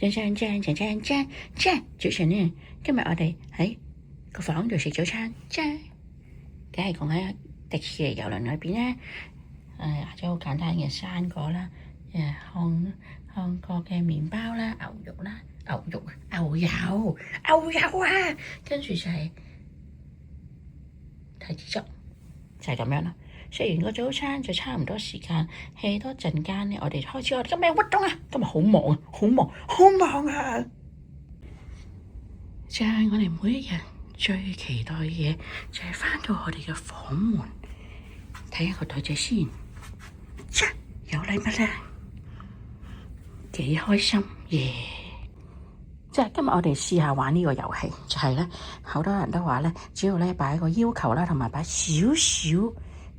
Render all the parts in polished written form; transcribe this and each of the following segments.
早晨呢，今日我哋喺個房度食早餐，梗係講喺迪士尼遊輪裏邊咧，即係好簡單嘅生果啦，韓國嘅麵包啦，牛油啦，牛油啊，跟住就係提子汁，就係咁樣啦。食完個早餐就差唔多時間 hea 多陣間咧，我哋開始我哋今日活動啊！今日好忙啊！就係我哋每一日最期待嘅嘢，就係返到我哋嘅房門，睇下個袋仔先，有禮物啦，幾開心耶！即係今日我哋試下玩呢個遊戲，就係咧好多人都話咧，只要咧擺個要求啦，同埋擺少少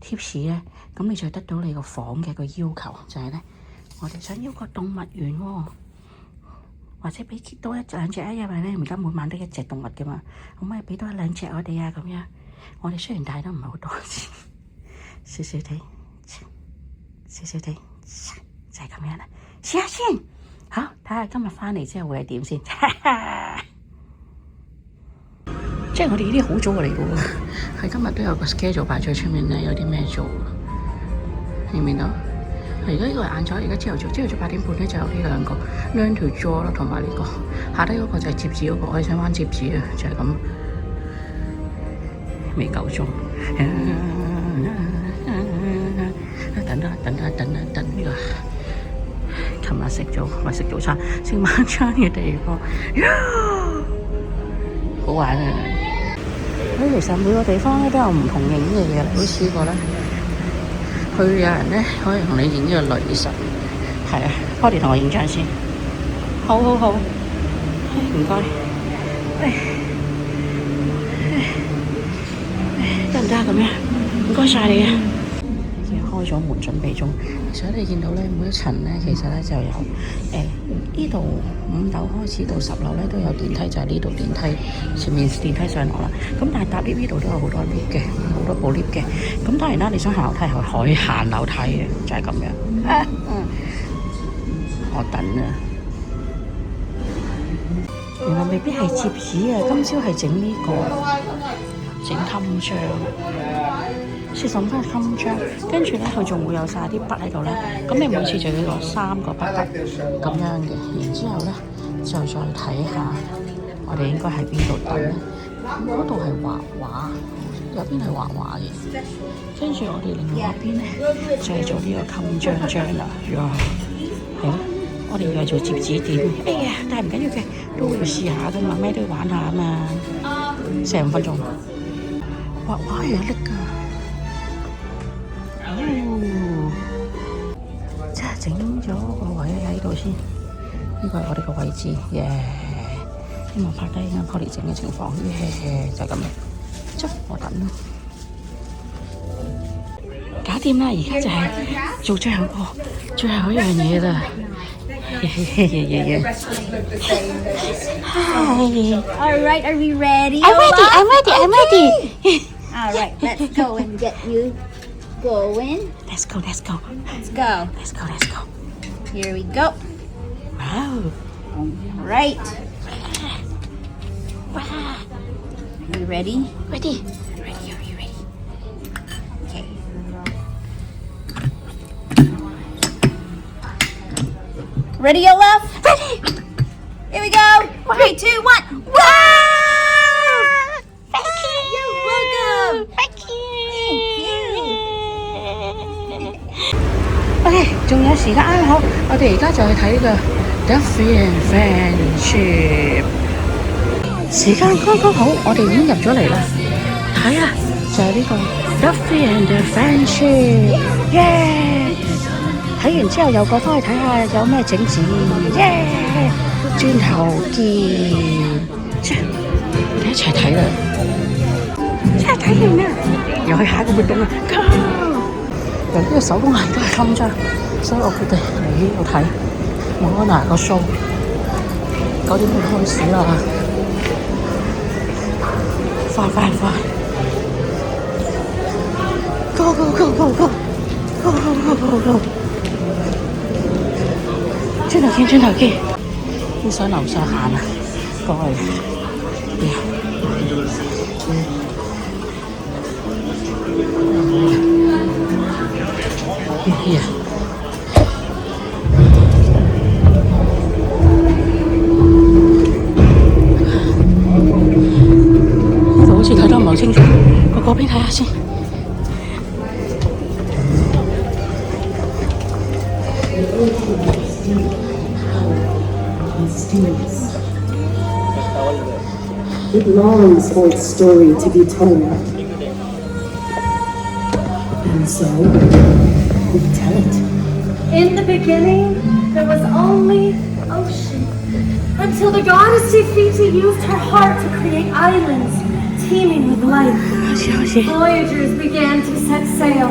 貼士咧，咁你就得到你個房嘅個要求，就係咧，我哋想要個動物園喎，或者俾多一兩隻啊，因為咧而家每晚都一隻動物噶嘛，可唔可以俾多一兩隻我哋啊？咁樣，我哋雖然帶得唔係好多錢，少少地，就係咁樣啦，試下先，好，睇下今日翻嚟之後會係點先。即係我哋呢啲好早嚟嘅喎，係今日都有個 schedule 擺咗出面咧，有啲咩做，見唔見到？而家呢個係晏晝，而家朝頭早8點半咧就有呢兩個 learn to draw 啦，同埋呢個下低嗰個就係摺紙嗰個，我係想玩摺紙啊，就係咁，未夠鐘，等呢個，琴日食早餐，食晚餐嘅地方，好玩啊！其實每個地方咧都有唔同影嘅嘢，好似呢個咧，佢有人咧可以同你影呢個女神，係啊，我哋同我影張先，好，唔該，得唔得咁樣？唔該晒你啊！已經開咗門準備中，其實你見到咧每一層咧，其實咧就有呢度5樓開始到10樓咧都有電梯，就係呢度電梯前面電梯上落啦。咁但係搭 lift 呢度都有好多 lift 嘅，好多部 lift 嘅。咁當然啦，你想行樓梯係可以行樓梯嘅，就係咁樣。我等啊，原來未必係摺紙啊，今朝係整呢個整襟章。攝15分襟章，跟住咧佢仲會有晒啲筆喺度咧，咁你每次就要攞3個筆咁樣嘅，然之後咧就再睇下我哋應該喺邊度等咧，嗰度係畫畫，有邊係畫畫嘅，跟住我哋另外一邊咧就係做呢個襟章啦，係咯，我哋要係做摺紙點，哎呀，但係唔緊要嘅，都要試下噶嘛，咩都要玩下啊嘛，45分鐘，畫畫有力㗎。即係整咗個位喺度先，呢個係我哋個位置，希望拍低啱 Polly 整嘅情況，就係咁樣，執我等咯，搞掂啦！而家就係做最後一樣嘢啦。Hi. All right, are we ready? I'm ready. All right, let's go and get you going. Let's go. Let's go. Here we go. Wow. All right. Wow. Are you ready? Ready. Are you ready? Okay. Ready, Olaf? Ready. Here we go. 3, 2, 1. Wow! Thank you. You're welcome. Thank you. OK， 仲有時間啱好，我哋而家就去睇呢個 Duffy and Friendship。時間剛剛好，我哋已經入咗嚟啦。睇啊，就係呢個 Duffy and Friendship，睇完之後又過返去睇下有咩整治，轉頭見，我哋一齊睇啦，真係睇完啦，又去下一個活動啦。由呢個手工藝都係襟章，所以我決定嚟呢度睇Moana個 show。9點半開始啦，快！Go！ 轉頭見。啲想樓上行啊，過嚟。呢度好似睇得唔係好清楚，我嗰邊睇下先。It longs for its story to be told. And so, we tell it. In the beginning, there was only ocean. Until the goddess Nefertiti used her heart to create islands teeming with life. Voyagers began to set sail.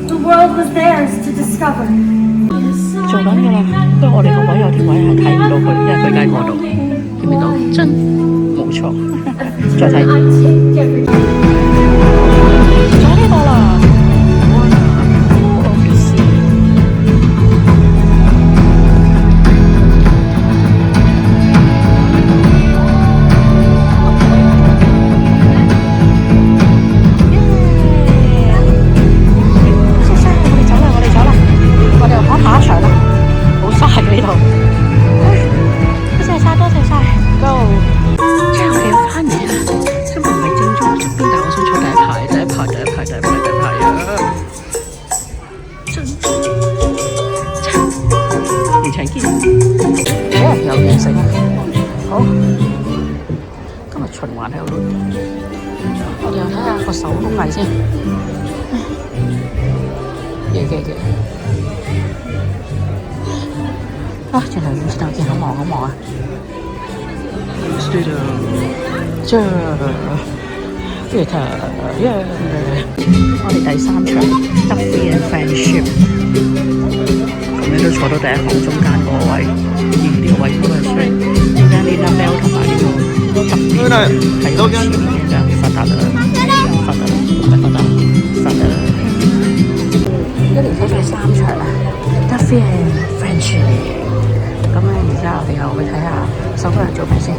The world was theirs to discover. 做緊㗎啦，不過我哋個位有啲位係睇唔到佢，因為佢喺嗰度，見唔見到？真冇錯。再睇。咗呢個啦。有嘢食啊！好，今日循環喺度，我哋又睇下個手工藝先。嘅啊！轉頭見，好忙啊！這我哋第3場 Duffy and Friendship， 咁樣都坐到第一行中間嗰個位，呢個位應該係衰。而家呢粒 Bell 同埋呢個 Duffy 喺我前面嘅啫，發達啦！一連睇咗3場啦 ，Duffy and Friendship。咁咧，而家我哋又去睇下手工藝做咩先。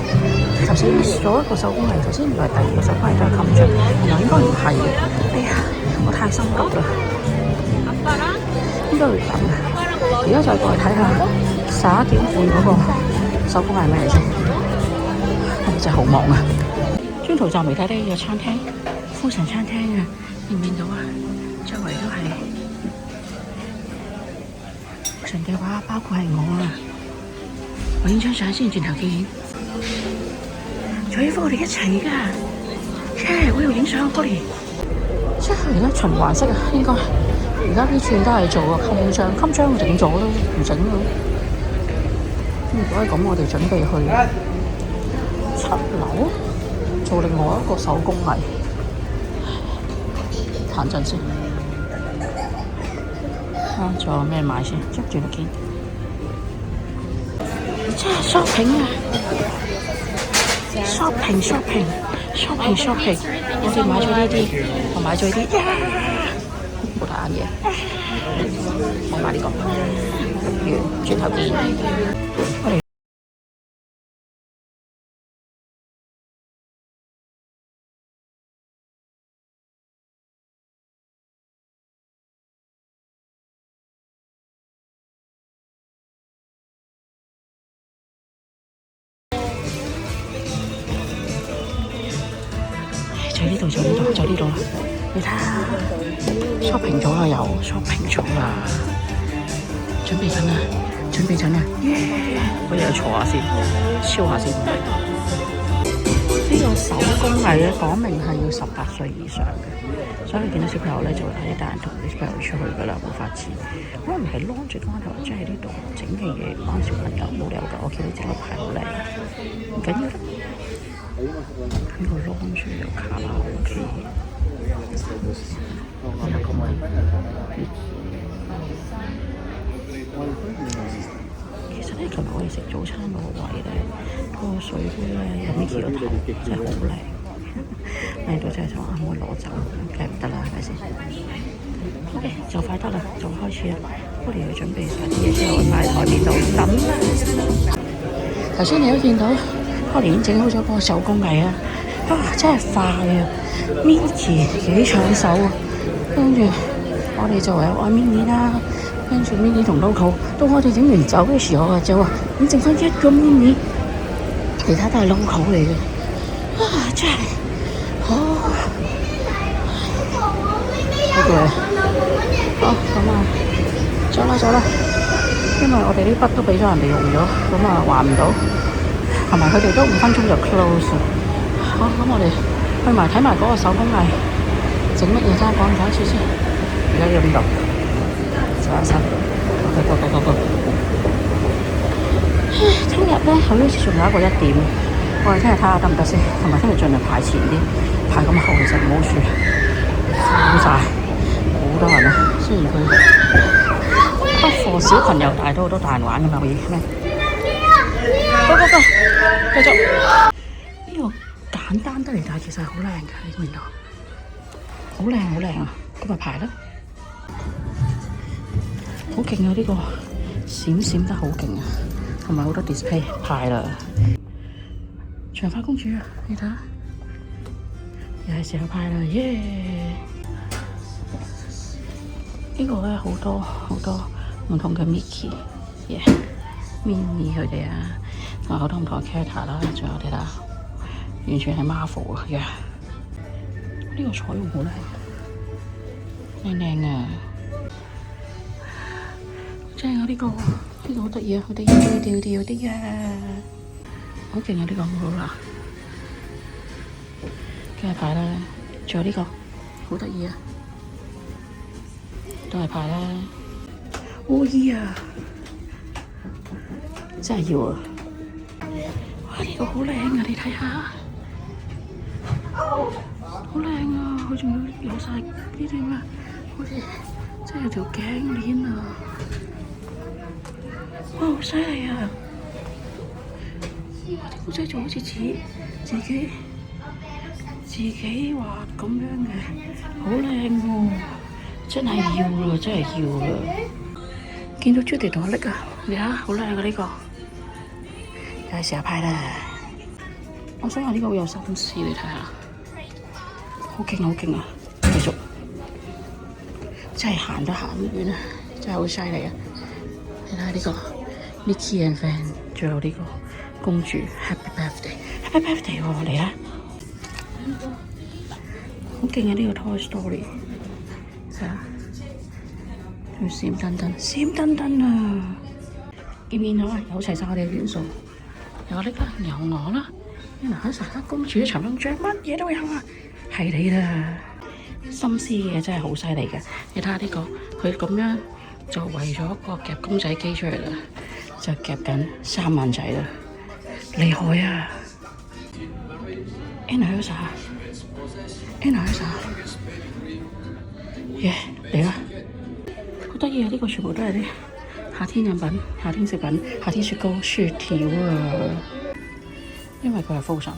頭先做一個手工藝，頭先原來第2個手工藝都係襟章，原來應該唔係嘅。哎呀，我太心急啦，應該會等啊。而家再過去睇下11點半嗰個手工藝咩嚟先。我真係好忙啊！中途站未睇到有餐廳，富神餐廳啊，見唔見到啊？周圍都係神嘅話，包括係我啊！我影張相先，轉頭見。仲要我哋一齊㗎，我要影相嗰年。即係而家循環式啊，應該。而家呢串都係做個襟章整咗啦，唔整啦。如果係咁，我哋準備去7樓做另外一個手工藝。行陣先。仲有咩買先？即轉頭見。真係 shopping 啊 ！shopping， 我哋買咗呢啲，我買咗呢啲，好大眼嘢，我買呢個，轉頭見。我哋就呢度啦，你睇下 shopping 咗啦，又 shopping 咗啦，準備緊啦，我又坐下先，超下先。呢個手工藝咧講明係要18歲以上嘅，所以你見到小朋友咧就會帶啲大人同啲小朋友出去噶啦，冇法子。可能係攞住關頭，即係呢度整嘅嘢幫小朋友冇理由㗎，我見到整個牌好靚，唔緊要啦。呢個攞住有卡拉 OK， 其實咧，琴日我哋食早餐嗰個位咧，嗰個水杯咧有 Mickey 個頭，真係好靚，靚到真係想可唔可以攞走，梗係唔得啦，係咪先 ？OK， 就快得啦，就開始啦，我哋要準備晒啲嘢之後擺喺台面度等啦。睇頭先你都見到我連整好咗個手工藝啊！真係快啊 ！Minnie 幾搶手啊！跟住我哋就有愛 Minnie 啦，跟住 Minnie 同 Loco， 到我哋影完走嘅時候啊，就話咁剩翻一個 Minnie， 其他都係 Loco 嚟嘅。真係好攰。好咁啊，走啦，因為我哋啲筆都俾咗人哋用咗，咁啊還唔到，同埋佢哋都5分鐘就 close。好，咁我哋去埋睇埋嗰個手工藝整乜嘢啦，講唔講一次先？而家要邊度？11go。聽日咧，好似仲有一個1點，我哋聽日睇下得唔得先，同埋聽日盡量排前啲，排咁後其實唔好處，好晒，好多人啊！雖然佢不課小朋友，但係都好多大人玩㗎嘛，可以咩？go，繼續。呢個簡單得嚟，但係其實係好靚㗎，你見唔見到？好靚啊！咁咪排啦，好勁啊！呢個閃得好勁啊，同埋好多 display 排啦。長髮公主啊，你睇下，又係時候派啦，耶！呢個咧好多唔同嘅 Mickey， 耶 Minnie 佢哋啊，同埋好多唔同嘅 character 啦，仲有睇下，完全係 Marvel 啊，耶！呢個彩虹好靚啊，正啊！呢個好得意啊，好得意啊！好勁啊！呢個好啦，跟住牌啦，仲有呢個好得意啊，都係牌啦。啊！真係要啊！哇！呢個好靚啊，你睇下，好靚啊！佢仲有晒呢啲咩？好似真係有條頸鏈啊！哇！好犀利啊！啲古仔就好似自己畫咁樣嘅，好靚喎！真係要啦！見到 Judy 同我拎啊，你睇下好靚啊呢個，又係時候派啦！我想話呢個會有心思，你睇下，好勁啊！繼續，真係行都行唔遠啊！真係好犀利啊！你睇下呢個 Mickey and Van， 仲有呢個公主 Happy Birthday 喎，嚟啦！好勁啊！呢個 Toy Story， 睇下，仲閃燈啊！見唔見到啊？有齊晒我哋嘅元素，有呢啦，有我啦，原來喺成間公主嘅長頸乜嘢都有啊！係你啦，心思嘅真係好犀利嘅。你睇下呢個，佢咁樣就為咗個夾公仔機出嚟啦，就夾緊3萬仔啦，厲害啊！Anna，耶，嚟啦！好得意啊！呢個全部都係啲夏天飲品、夏天食品、夏天雪糕、雪條啊！因為佢係 Frozen，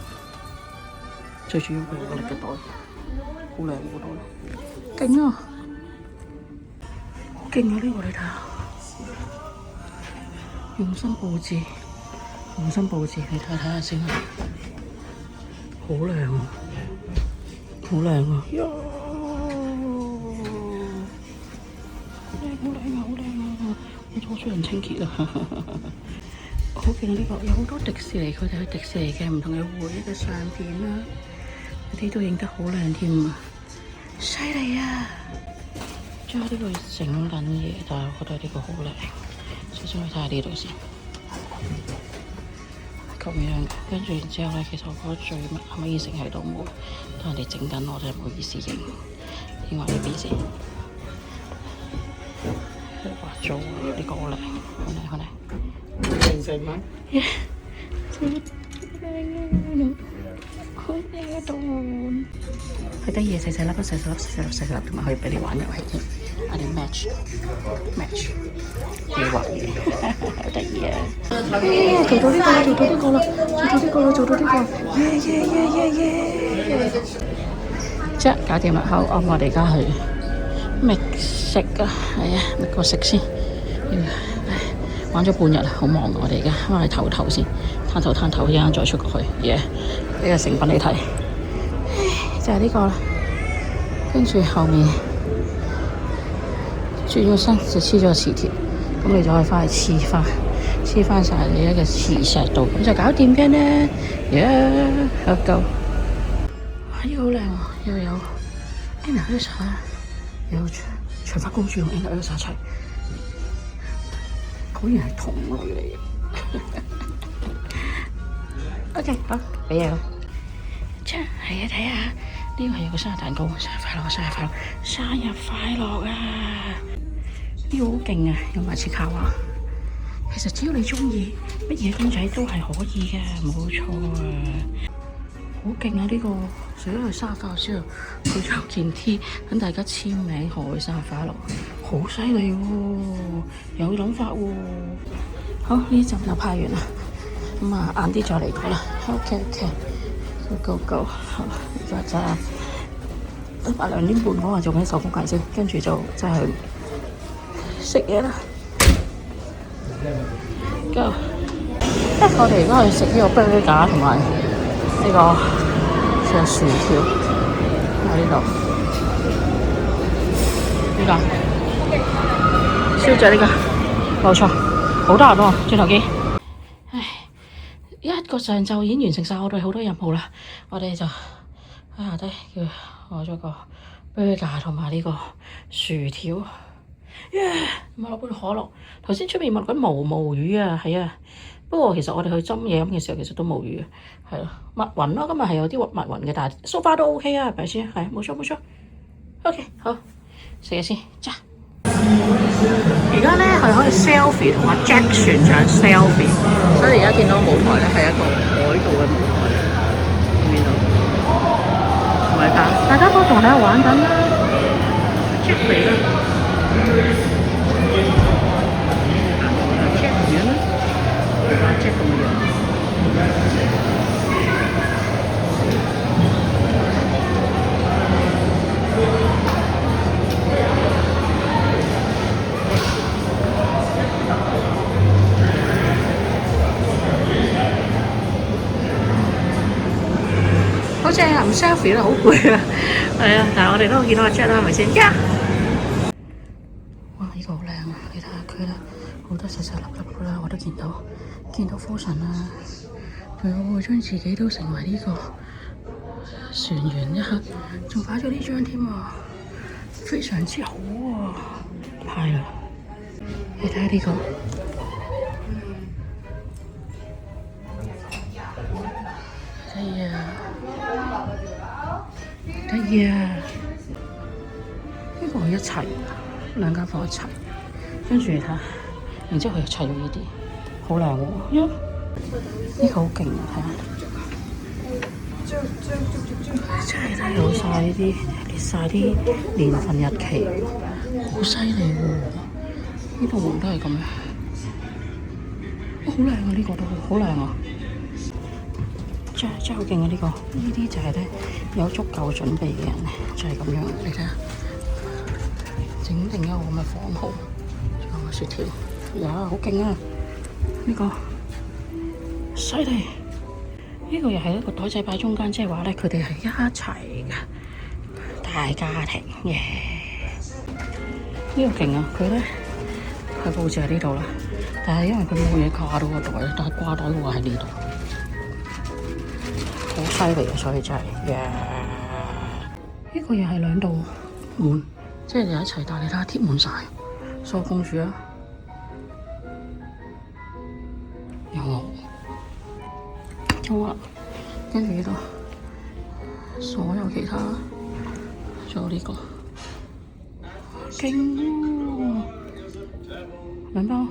最主要佢有個力嘅袋，好靚個袋，勁啊！好勁啊！呢個你睇下，用心佈置，你睇下先啊！好靚啊！好靚啊！我做出人清潔啊！好勁啊！呢個有好多迪士尼，佢哋去迪士尼嘅唔同嘅回憶嘅相片啦，嗰啲都影得好靚添啊！犀利啊！仲有呢個整緊嘢，但係我覺得呢個好靚，首先去睇下呢度先。咁樣，跟住然之後咧，其實我覺得最可以成喺度冇，當人哋整緊我就唔好意思影，影埋呢邊先。畫咗呢個好靚，好靚。成嗎？真係靚啊！好靚啊！度佢得意，細細粒，同埋可以俾你玩遊戲添。我哋 match，你畫嘢，好得意啊！做到呢個，耶！啫，搞掂啦，好，我哋而家去覓食啊，係啊，覓個食先。玩咗半日啦，好忙啊！我哋而家翻去唞唞先，攤頭，一陣再出過去。呢個成品你睇，就係呢個啦。跟住後面轉個身就黐咗個磁鐵，咁你就可以翻去黐翻晒你一個磁石度，咁就搞掂嘅呢。好夠。呢個好靚喎，又有 Anna Elsa， 有長髮公主同 Anna Elsa 一齊，果然係同類嚟嘅。OK， 好，俾嘢我。係啊，睇下呢個係有個生日蛋糕，生日快樂啊！呢個好勁啊，有埋切卡哇。其實只要你中意，乜嘢公仔都係可以嘅，冇錯啊！好勁啊！呢個除咗佢生日快樂之後，佢仲有件 T 等大家簽名賀佢生日快樂，好犀利喎！有諗法喎！好，呢集就拍完啦，咁啊晏啲再嚟過啦。OK，go， 好，而家就2點半，我話做緊手工藝先，跟住就真係食嘢啦。Go！ 我哋而家去食呢個 burger 同埋呢個嘅薯條喺呢度。呢個燒咗呢個，冇錯，好多人喎，轉頭見。一個上晝已經完成晒我哋好多任務啦，我哋就喺下低叫攞咗個 burger 同埋呢個薯條。咁攞杯可樂。頭先出面問緊毛魚啊，係啊。不過其實我哋去斟嘢飲嘅時候，其實都冇魚，係咯，密雲咯。今日係有啲密雲嘅，但係 so far 都 OK 啊，係咪先？係冇錯。OK， 好，食嘢先，揸。而家咧係可以 selfie 同阿 Jack 船長 selfie， 所以而家見到舞台咧係一個海度嘅舞台，見到？唔係㗎，大家都仲喺度玩緊啦 ，Jack 嚟啦。好正啊！唔 selfie 啦，好攰啊。係啊，但係我哋都見到阿 Jack 啦，係咪先？哇！呢個好靚啊！你睇下佢啦，好多細細粒粒噶啦，我都見到福神啊！仲有將自己都成為呢個船員一刻，仲擺咗呢張添啊，非常之好啊！派啦，你睇下呢個。得意啊！呢個係一齊，兩間房一齊，跟住你睇，然之後佢又砌咗呢啲，好靚喎！呢個好勁啊！睇下，真係睇有晒呢啲，列晒啲年份日期，好犀利喎！呢度門都係咁樣，好靚啊！呢個都好靚啊！真係好勁啊！呢啲就係咧有足夠準備嘅人咧，就係咁樣。你睇下，整定一個咁嘅房號，仲有個雪條，好勁啊！呢個犀利，呢個又係一個台仔擺中間，即係話咧佢哋係一齊嘅大家庭嘅。呢個勁啊！佢咧係佈置喺呢度啦，但係因為佢冇嘢掛到個袋，但係掛袋嘅話喺呢度。好犀利啊！所以真係，呢個又係兩道門，即係你一齊帶你睇下貼滿晒，所有公主啊，有我，好啦，跟住呢度所有其他，仲有呢個，勁喎，2包，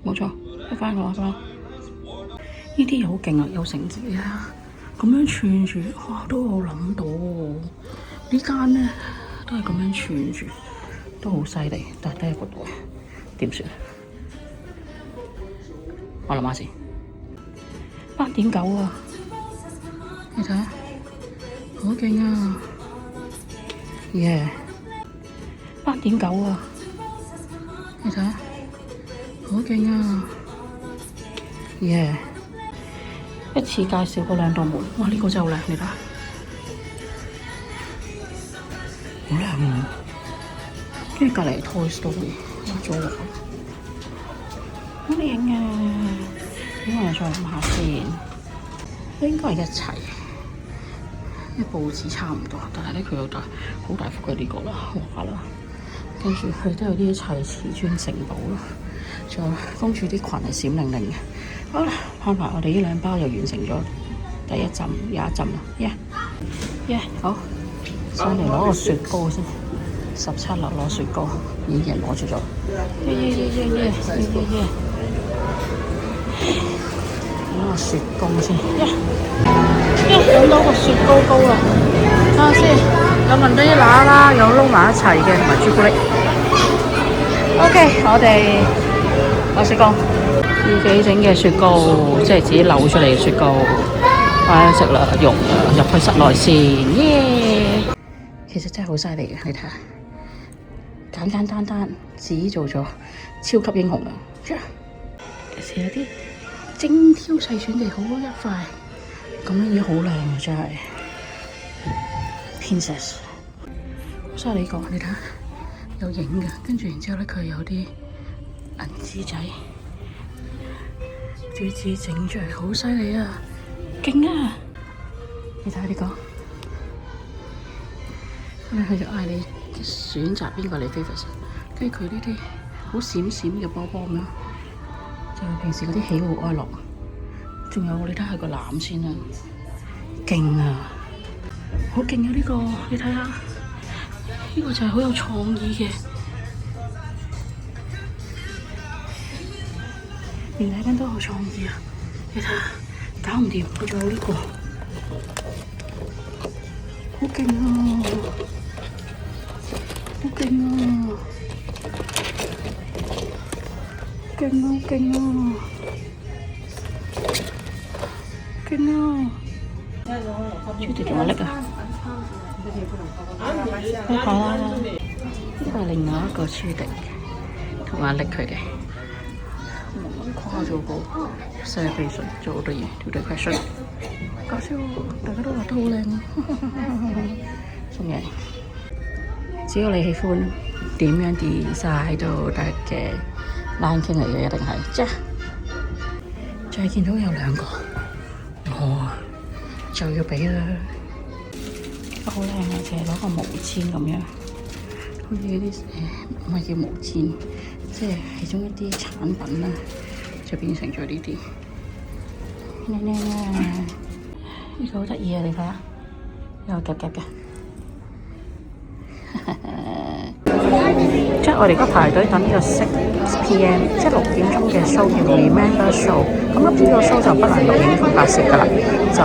冇錯，一翻我一包，呢啲又好勁啊，有誠意啊！咁樣串住，哇！都冇諗到喎，呢間咧都係咁樣串住，都好犀利。但係得一個袋，點算？我諗下先，8.9啊！你睇下，好勁啊！8.9啊！你睇下，好勁啊！耶！一次介紹嗰兩道門，哇！呢個真係好靚，你睇下，好靚喎！跟住隔離 Toy Story，哇！做喎，好靚啊！咁我哋再諗下先，應該係一齊，因為報紙差唔多，但係咧佢有好大幅嘅呢個啦，畫啦，跟住佢都有啲齊瓷磚城堡啦，仲有公主啲裙係閃靈靈嘅。好啦，看埋我哋呢兩包就完成咗第一浸，有一浸啦，耶！好，上嚟攞個雪糕先，17樓攞雪糕，已經攞住咗，耶！攞個雪糕先，揾到個雪糕糕啦，睇下先，有雲呢拿啦，有撈埋一齊嘅，同埋朱古力。OK， 我哋攞雪糕。自己整嘅雪糕，即係自己扭出嚟嘅雪糕，食啦，用啦，入去室內先，耶！其實真係好犀利嘅，你睇下，簡簡單單，自己做咗超級英雄啦！其實有啲精挑細選地好一塊，咁樣已經好靚啊！真係 Princess， 好犀利呢個，你睇下有影嘅，跟住然之後咧佢有啲銀紙仔。自己整出嚟好犀利啊，勁啊！你睇下呢個，咁佢就嗌你選擇邊個你 favourite， 跟住佢呢啲好閃閃嘅波波咁樣，就係平時嗰啲喜怒哀樂。仲有你睇下個籃先啊，勁啊，好勁啊！呢個你睇下，呢個就係好有創意嘅。連禮品都好創意啊！你睇下，搞唔掂，佢仲有呢個，好勁啊！好勁啊！勁啊！勁啊！勁啊！朱迪仲有力啊！你睇啦，呢個係另外一個朱迪同阿力佢哋。跨咗個celebration做好多嘢，條對 question， 搞笑喎！大家都畫得好靚啊！送嘢，只要你喜歡點樣 design 都得嘅，Lion King嚟嘅一定係，啫！就係見到有兩個，我就要俾啦，好靚啊！就係攞個毛氈咁樣，好似嗰啲唔係叫毛氈，即係其中一啲產品啦。就變成咗呢啲，靚靚啊！呢個好得意啊！你睇下，有夾夾嘅。即係我哋而家排隊等呢個6 PM， 即係6點鐘嘅 show 叫 Remember Show。咁呢個 show 就不能錄影同拍攝㗎啦，就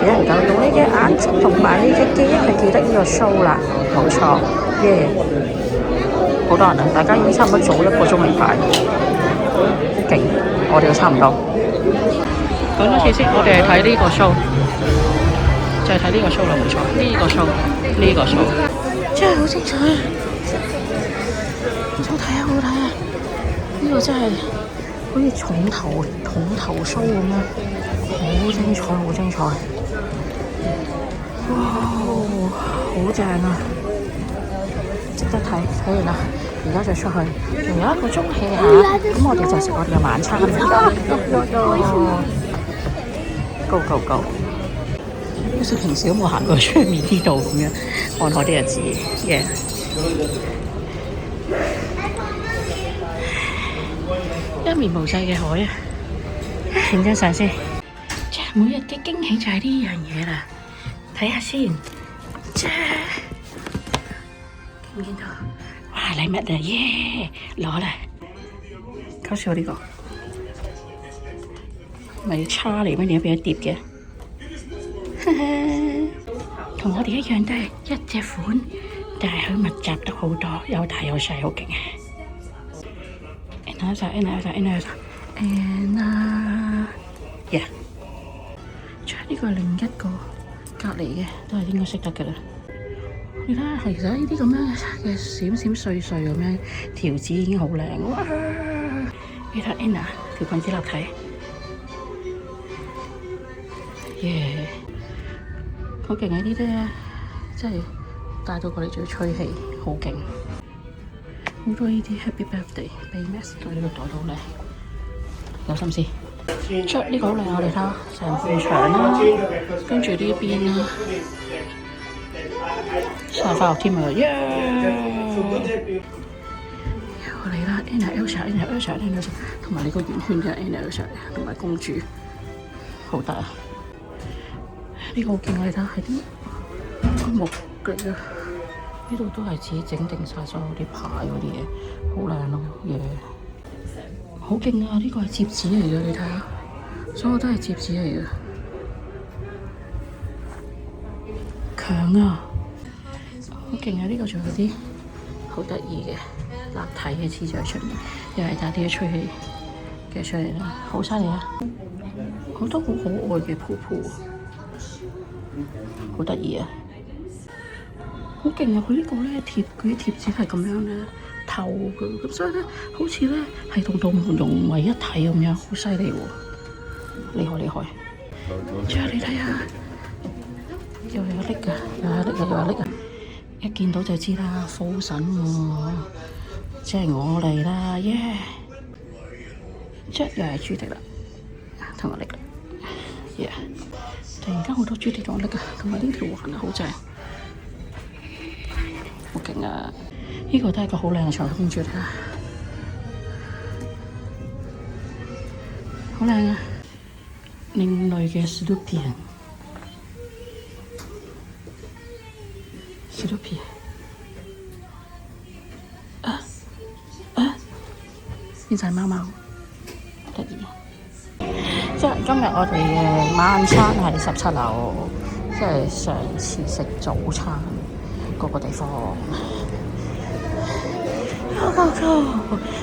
只能夠用你嘅眼睛同埋你嘅記憶去記得呢個 show 啦。冇錯，耶！好多人啊，大家已經差唔多早1個鐘嚟排。勁，我哋都差唔多。講多次先，我哋係睇呢個 show， 就係睇呢個 show 啦，冇錯。呢個 show， 呢個 show， 真係好精彩啊！好睇啊，好睇啊！呢個真係好似重頭 show 咁樣，好精彩，好精彩！哇，好正啊！值得睇，睇完啦。而家就出去，仲有1個鐘 hea 下，咁我哋就食我哋嘅晚餐。Go！ 好似平時都冇行過出面呢度咁樣，看開啲日子，yeah。一面無際嘅海啊！影張相先，即係每日嘅驚喜就係呢樣嘢啦。睇下先，見唔見到？哇！禮物啊，耶！攞啦，搞笑呢個，咪叉嚟咩？點解變咗碟嘅？同我哋一樣都係一隻款，但係佢密集得好多，有大有細，好勁啊！yeah， 仲有呢個係另一個隔離嘅，都係應該識得嘅啦。你睇下，其實呢啲咁樣嘅閃閃碎碎咁樣條子已經好靚。哇！你睇 Anna 條裙子立體，耶！好勁啊！呢啲咧，即係帶到過嚟仲要吹氣，好勁。好多呢啲 Happy Birthday 俾 Max 喺呢個袋度咧，有心思。出呢個好靚，我哋睇下成片牆啦，跟住呢邊啦，生日快樂添啊！耶！我嚟啦 ，Anna Elsa，同埋你個圓圈嘅 Anna Elsa，同埋公主，好得啊！呢個好勁，我哋睇下係啲木嘅，呢度都係自己整定晒所有啲牌嗰啲嘢，好靚咯，耶！好勁啊！呢個係摺紙嚟嘅，你睇下，所有都係摺紙嚟嘅，強啊！好勁啊！呢個仲有啲好得意嘅立體嘅黐咗喺出面，又係打啲吹氣嘅出嚟啦，好犀利啊！好多好可愛嘅泡泡，好得意啊！好勁啊！佢呢個咧貼嗰啲貼紙係咁樣咧透嘅，咁所以咧好似咧係同道門融為一體咁樣，好犀利喎！厲害厲害！最後你睇下，又有拎㗎，又有拎㗎，一見到就知啦，福神喎，即係我嚟啦，耶！即又係朱迪啦，同我拎啦，耶！突然間好多朱迪同我拎㗎，同埋呢條環啊好正。好勁啊！呢個都係個好靚嘅長公主啦，好靚啊！另類嘅 Snoopy 呢隻貓貓得意。即係今日我哋嘅晚餐係17樓，即係上次食早餐嗰個地方。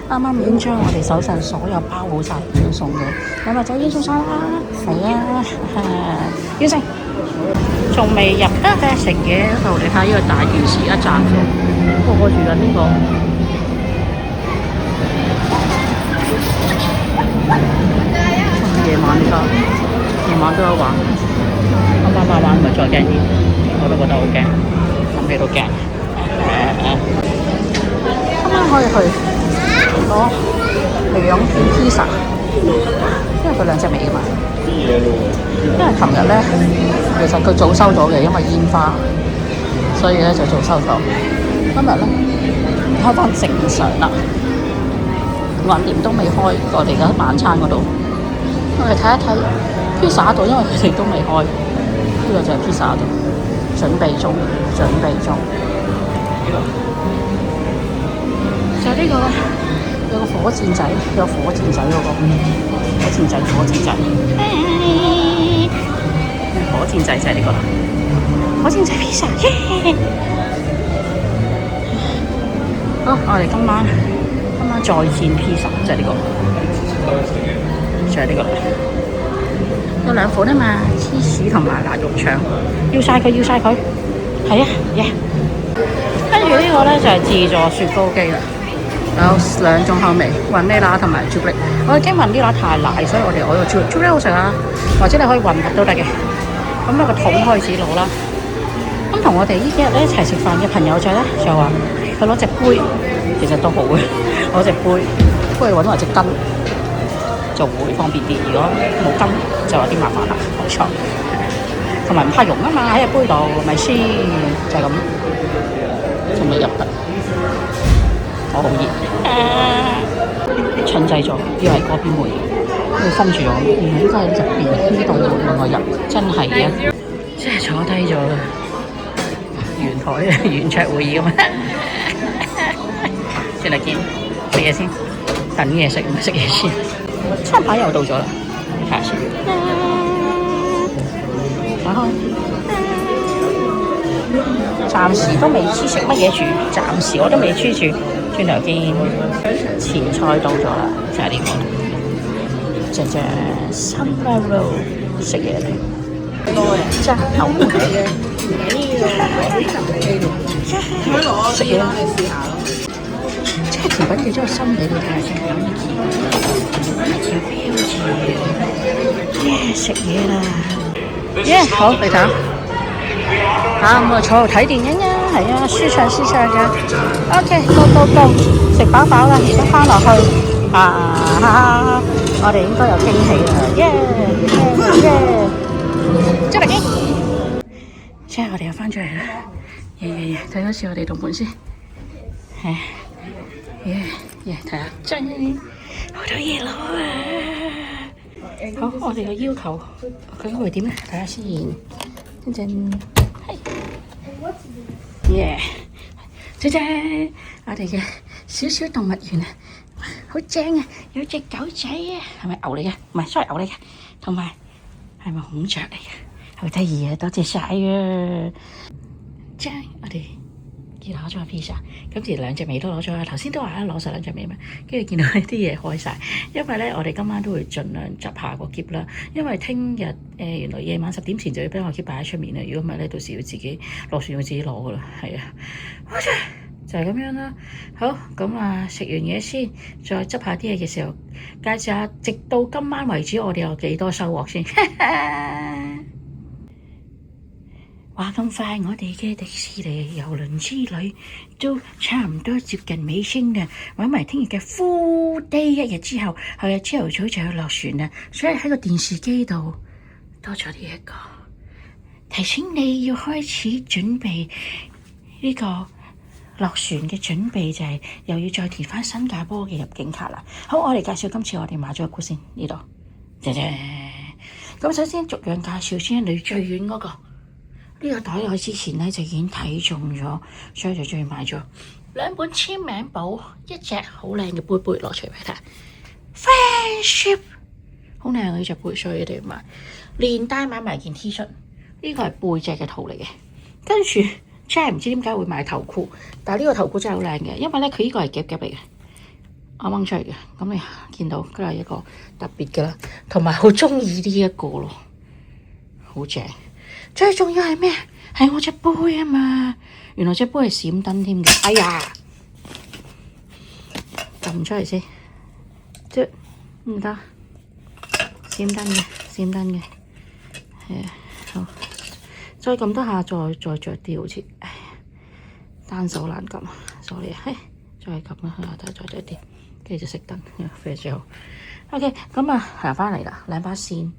啱啱已經將我哋手上所有包好晒要送嘅禮物就已經送晒啦，係啊，完成。仲未入得嘅食嘢嗰度，你睇下呢個大電視一盞過住緊呢個。夜晚㗎，夜晚都有玩。啱啱玩咪再驚啲，我都覺得好驚，諗起都驚。今晚可以去攞2片披薩，因為佢2隻味啊嘛。因為琴日咧，其實佢早收咗嘅，因為煙花，所以咧就早收咗。今日咧開翻正常啦，橫掂都未開，我哋嘅晚餐嗰度，我哋睇一睇披薩度，因為佢哋都未開，呢個就係披薩度，準備中。就呢個咧，有個火箭仔，有火箭仔嗰個火箭仔，火箭仔就係呢個啦，火箭仔披薩。好，我哋今晚再戰披薩，就係呢個，就係呢個啦。有2款啊嘛，芝士同埋辣肉腸，要晒佢，係啊，耶！跟住呢個咧就係自助雪糕機啦。有2種口味，雲呢拿同埋朱古力。我已經雲呢拿太奶，所以我哋攞個朱古力好食啊。或者你可以混合都得嘅。咁有個桶開始攞啦。咁同我哋呢幾日咧一齊食飯嘅朋友仔咧就話，佢攞隻杯，其實都好嘅，攞隻杯，不過揾埋隻羹就會方便啲。如果冇羹就有啲麻煩啦，冇錯。同埋唔怕溶啊嘛，喺個杯度咪先，就係咁，仲未入得。我好熱，趁製咗，以為嗰邊會封住咗，原來應該喺入邊呢度另外入，真係嘅，即係坐低咗啦，圓台圓桌會議咁啊！先嚟見食嘢先，等嘢食唔食嘢先，餐牌又到咗啦，睇下先，打開。暫時都未知食乜嘢住，暫時我都未知住。轉頭見前菜到咗啦，就係呢個，隻Summer Roll 食嘢嚟，真係牛骨嘅，食嘢啦，即係甜品寄咗個心俾你睇下先，有條標誌，耶！食嘢啦〜耶，好嚟睇下。咁我坐度睇電影啊，係啊，舒暢嘅。OK， go， 食飽啦，而家翻落去我哋應該有驚喜啦，耶！出嚟先，即係我哋又翻咗嚟啦，耶！睇多次我哋同伴先，係，耶！睇下，真好多嘢攞啊！好，我哋嘅要求究竟會點咧？睇下先，陣。耶！姐姐，我哋嘅小動物園啊，好正啊！有隻狗仔啊，係咪牛嚟嘅？唔係，sorry，牛嚟嘅。同埋係咪孔雀嚟嘅？好得意啊！多謝晒啊！正，我哋見攞咗個 pizza，今次2隻尾都攞咗啦。頭先都話攞晒2隻尾嘛，跟住見到呢啲嘢開晒。因為咧，我哋今晚都會盡量執下個篋啦。因為聽日原來夜晚10點前就要俾我篋擺喺出面啦。如果唔係咧，到時要自己落船要自己攞噶啦。係啊，好彩就係咁樣啦。好，咁啊，食完嘢先，再執下啲嘢嘅時候，介紹下直到今晚為止我哋有幾多收穫先。話咁快，我哋嘅迪士尼郵輪之旅都差唔多接近尾聲啦。玩埋聽日嘅 full day 1日之後，後日朝頭早就要落船啦。所以喺個電視機度多咗呢一個提醒你要開始準備呢個落船嘅準備，就係又要再填翻新加坡嘅入境卡啦。好，我哋介紹今次我哋買咗個先，呢度，謝謝。咁首先逐樣介紹先，你最遠嗰個。呢個袋我之前咧就已經睇中咗，所以就終於買咗2本簽名簿，一隻好靚嘅杯攞出嚟俾你睇。Friendship 好靚呢隻杯，所以一定要買。連帶買埋件 T 恤，呢個係背脊嘅圖嚟嘅。跟住真係唔知點解會買頭箍，但係呢個頭箍真係好靚嘅，因為咧佢呢個係夾嚟嘅，我掹出嚟嘅。咁你見到佢係一個特別嘅啦，同埋好中意呢一個咯，好正。最重要係咩？係我隻杯啊嘛！原來隻杯係閃燈添嘅。哎呀，撳出嚟先，即唔得，閃燈嘅，係啊，好，再撳多下，再着啲好似，唉，單手難撳，sorry，再撳啦，再着啲，跟住就熄燈，非常之好。OK， 咁啊，行翻嚟啦，兩把線。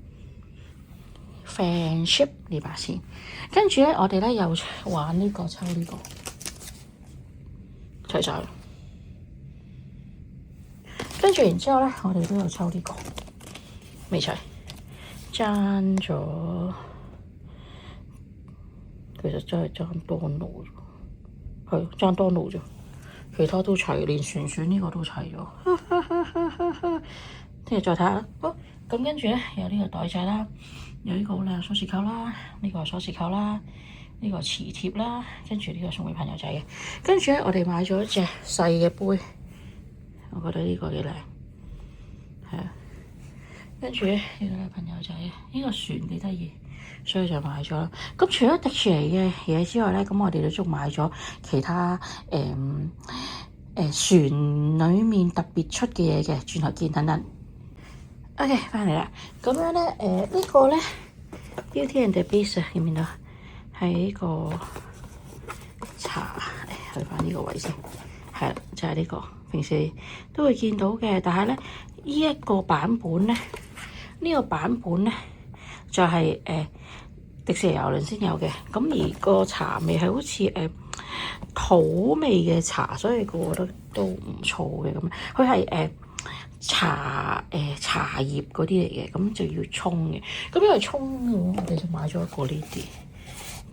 Friendship 呢把線，跟住咧，我哋咧又玩呢個抽呢個，除晒。跟住然之後咧，我哋都有抽呢個，未除，爭咗，其實真係爭多路啫，係爭多路啫，其他都齊，連旋呢個都齊咗。聽日再睇下，好，咁跟住咧有呢個袋仔啦。有呢個好靚鎖匙扣啦，呢個鎖匙扣啦，呢個磁貼啦，跟住呢個送俾朋友仔嘅。跟住咧，我哋買咗一隻細嘅杯，我覺得呢個幾靚，係啊。跟住咧，呢個朋友仔，呢個船幾得意，所以就買咗啦。咁除咗迪士尼嘅嘢之外咧，咁我哋都仲買咗其他船裡面特別出嘅嘢嘅，轉頭見等等。OK， 翻嚟啦。咁樣咧，呢個咧 Beauty and the Beast 啊，見唔見到？係呢個茶，去翻呢個位先。係啦，就係呢個，平時都會見到嘅。但係咧，呢一個版本咧，呢個版本咧就係迪士尼郵輪先有嘅。咁而個茶味係好似土味嘅茶，所以我覺得都唔錯嘅。咁佢係茶葉嗰啲嚟嘅，咁就要沖嘅。咁因為沖，我哋就買咗一個呢啲，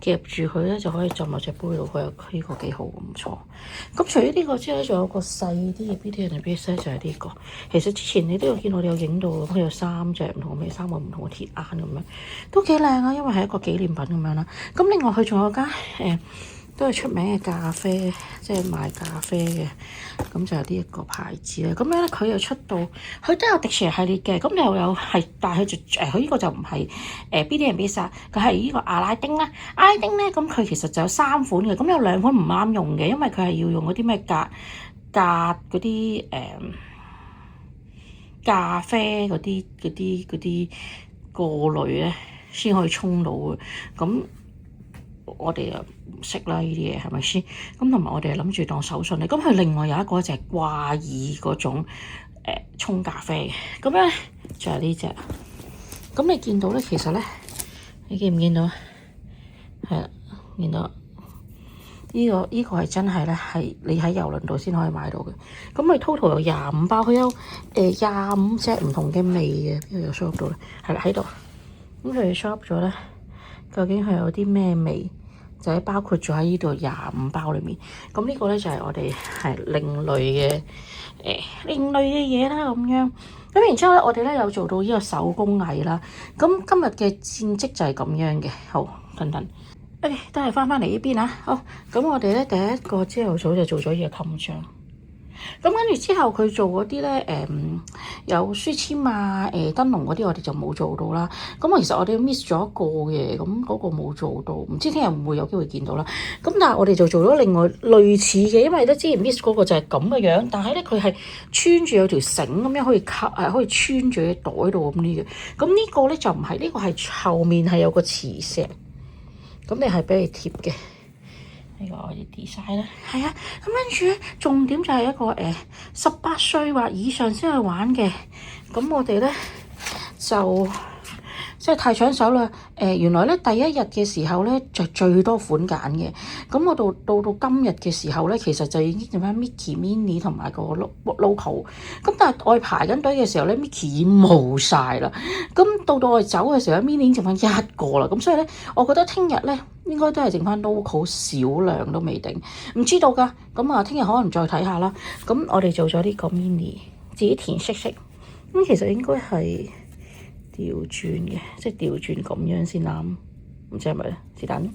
夾住佢咧就可以浸落隻杯度。佢有呢個幾好，唔錯。咁除咗呢個之外，仲有個細啲嘅 Beauty and the Beast 咧，就係呢個。其實之前你都有見我哋有影到，佢有3隻唔同嘅3個唔同嘅鐵罌咁樣，都幾靚啊！因為係一個紀念品咁樣啦。咁另外佢仲有間都係出名嘅咖啡，即係賣咖啡嘅，咁就係呢一個牌子啦。咁樣咧，佢又出到，佢都有迪士尼系列嘅。咁又有係，但係佢呢個就唔係Beauty and Beast，佢係呢個阿拉丁啦。阿拉丁咧，咁佢其實就有3款嘅，咁有2款唔啱用嘅，因為佢係要用嗰啲咩嗰啲咖啡嗰啲過濾咧，先可以沖到嘅。咁我哋又唔識啦，呢啲嘢係咪先？咁同埋我哋係諗住當手信嚟。咁佢另外有一個就係掛耳嗰種沖咖啡嘅。咁咧就係呢隻。咁你見到咧，其實咧，你見唔見到？係啦，見到。呢個係真係咧，係你喺郵輪度先可以買到嘅。咁佢 total 有25包，佢有25隻唔同嘅味嘅。邊度有 shop 到咧？係啦，喺度。咁佢 shop 咗咧，究竟係有啲咩味？就係包括咗喺呢度25包裏面。咁呢個咧就係我哋係另類嘅嘢啦，咁樣。咁然之後咧，我哋咧有做到呢個手工藝啦。咁今日嘅戰績就係咁樣嘅。好，等等。OK，都係翻嚟呢邊啊！好，咁我哋咧第一個朝頭早就做咗呢個襟章，咁跟住之後佢做嗰啲咧有書籤啊、燈籠嗰啲，我哋就冇做到啦。咁其實我哋 miss 咗一個嘅，咁嗰個冇做到，唔知聽日會唔會有機會見到啦。咁但係我哋就做咗另外類似嘅，因為咧之前 miss 嗰個就係咁嘅樣，但係咧佢係穿住有條繩咁樣可以可以穿住喺袋度咁啲嘅。咁呢個咧就唔係，呢個係後面係有個磁石。咁你係俾你貼嘅，呢個我哋 design 啦，係啊。咁跟住咧，重點就係一個18歲或以上先去玩嘅。咁我哋咧就即係太搶手啦！原來咧第一日嘅時候咧就最多款揀嘅，咁我到今日嘅時候咧，其實就已經剩翻 Mickey、Minnie 同埋個 local。咁但係我哋排緊隊嘅時候咧，Mickey 已經冇晒啦。咁到我哋走嘅時候，Minnie 剩翻一個啦。咁所以咧，我覺得聽日咧應該都係剩翻 local 少量都未定，唔知道㗎。咁啊，聽日可能再睇下啦。咁我哋做咗呢個 Minnie，自己填色。咁其實應該係調轉嘅，即係調轉咁樣先啱，唔知係咪咧？是但，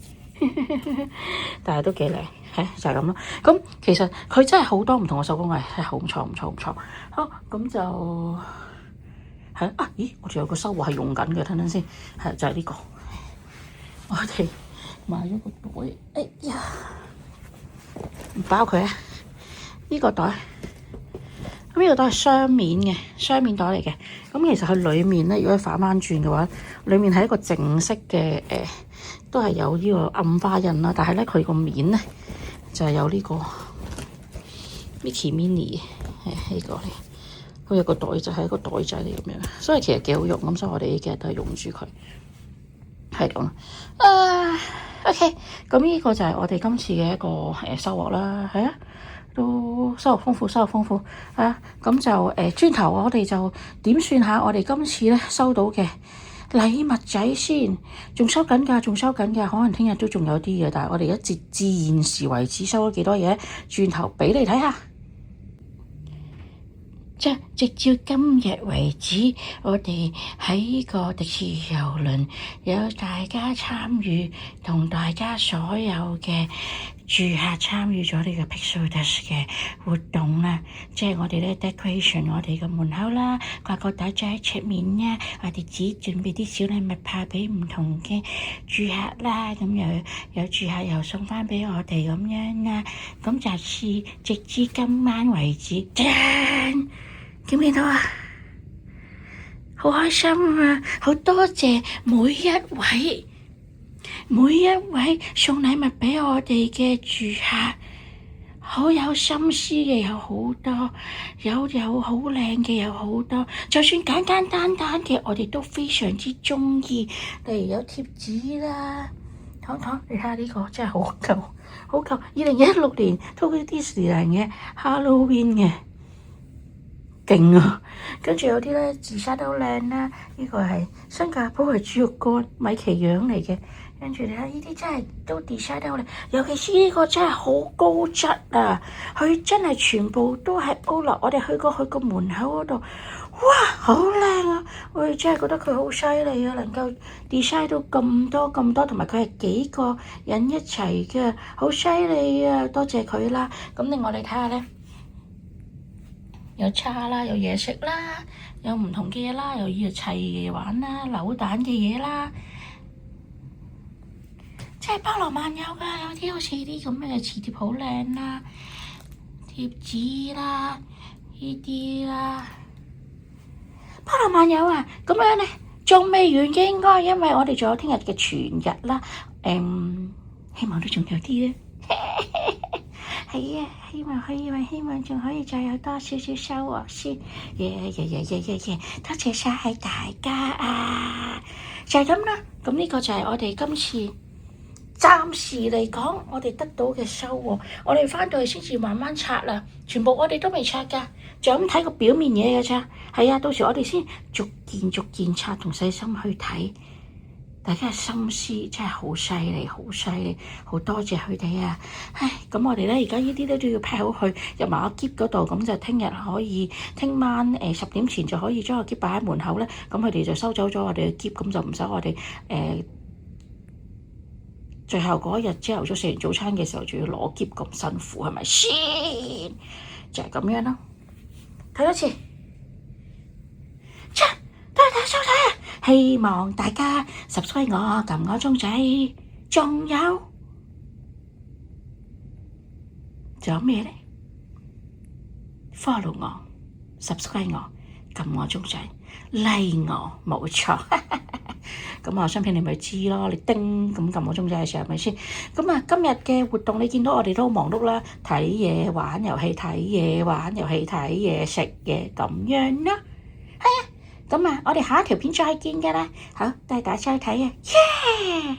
但係都幾靚，係就係咁咯。咁其實佢真係好多唔同嘅手工藝，係好唔錯，唔錯，唔錯。好，咁就係啊！咦，我仲有個收穫係用緊嘅，等先，係就係呢個。我哋買咗個袋，哎呀，唔包佢啊！呢個袋。咁呢個都係雙面嘅，雙面袋嚟嘅。咁其實佢裡面咧，如果反翻轉嘅話，裡面係一個淨色嘅都係有呢個暗花印啦。但係咧，佢個面咧就係有呢個 Mickey Minnie 呢個嚟。佢有個袋就係一個袋仔嚟咁樣，所以其實幾好用。咁所以我哋呢幾日都係用住佢，係咁。OK，咁呢個就係我哋今次嘅一個收穫啦，係啊。都收穫豐富啊！咁就轉頭我哋就點算下我哋今次咧收到嘅禮物仔先，仲收緊㗎，可能聽日都仲有啲嘅，但係我哋而家截至現時為止收咗幾多嘢，轉頭俾你睇下。直至今日為止，我哋喺呢個迪士尼郵輪有大家參與，同大家所有嘅住客參與咗呢個 Pixodas 嘅活動啦。即係我哋咧 decoration 我哋嘅門口啦，掛個袋仔喺出面啦，我哋自己準備啲小禮物派俾唔同嘅住客啦，咁有住客又送翻俾我哋咁樣啦。咁就係直至今晚為止。見唔見到啊？好開心啊！好多謝每一位送禮物俾我哋嘅住客，好有心思嘅有好多，有好靚嘅有好多，就算簡簡單單嘅我哋都非常之中意。例如有貼紙啦，糖你睇下呢個真係好舊，2016年 Tokyo Disneyland 嘅 Halloween 嘅。勁啊！跟住有啲咧字沙都好靚啦，呢個係新加坡嘅豬肉乾米奇樣嚟嘅。跟住你睇呢啲真係都 design 得好靚，尤其是呢個真係好高質啊！佢真係全部都係歐樂，我哋去過佢個門口嗰度，哇，好靚啊！我哋真係覺得佢好犀利啊，能夠 design 到咁多，同埋佢係幾個人一齊嘅，好犀利啊！多謝佢啦。咁另外你睇下咧。有叉啦，有嘢食啦，有唔同嘅嘢啦，有呢個砌嘅玩啦，扭蛋嘅嘢啦，即係包羅萬有噶。有啲好似啲咁嘅磁貼好靚啦，貼紙啦，呢啲啦，包羅萬有啊！咁樣咧，仲未完嘅應該，因為我哋仲有聽日嘅全日啦。希望都仲有啲咧。係啊，希望仲可以再有多少少收穫先。耶！多謝晒大家啊！就係咁啦。咁呢個就係我哋今次暫時嚟講，我哋得到嘅收穫。我哋翻到去先至慢慢拆啦，全部我哋都未拆㗎，就咁睇個表面嘢㗎咋。係啊，到時我哋先逐件拆同細心去睇。大家嘅心思真係好犀利，好多謝佢哋啊！唉，咁我哋咧而家呢啲咧都要劈好去入埋個篋嗰度，咁就聽日可以，聽晚10點前就可以將個篋擺喺門口咧，咁佢哋就收走咗我哋嘅篋，咁就唔使我哋最後嗰一日朝頭早食完早餐嘅時候，仲要攞篋咁辛苦，係咪先？就係咁樣咯。睇多次，多謝大家收睇啊！希望大家 subscribe 我，撳我鐘仔，仲有咩咧 ？follow 我 ，subscribe 我，撳我鐘仔，like 我，冇錯。咁啊，相片你咪知咯，你叮咁撳我鐘仔嘅時候，係咪先？咁啊，今日嘅活動你見到我哋都好忙碌啦，睇嘢、玩遊戲、睇嘢、玩遊戲、睇嘢、食嘢咁樣啦。係啊，咁啊，我哋下一條片再見㗎啦。好，多謝大家收睇啊！耶！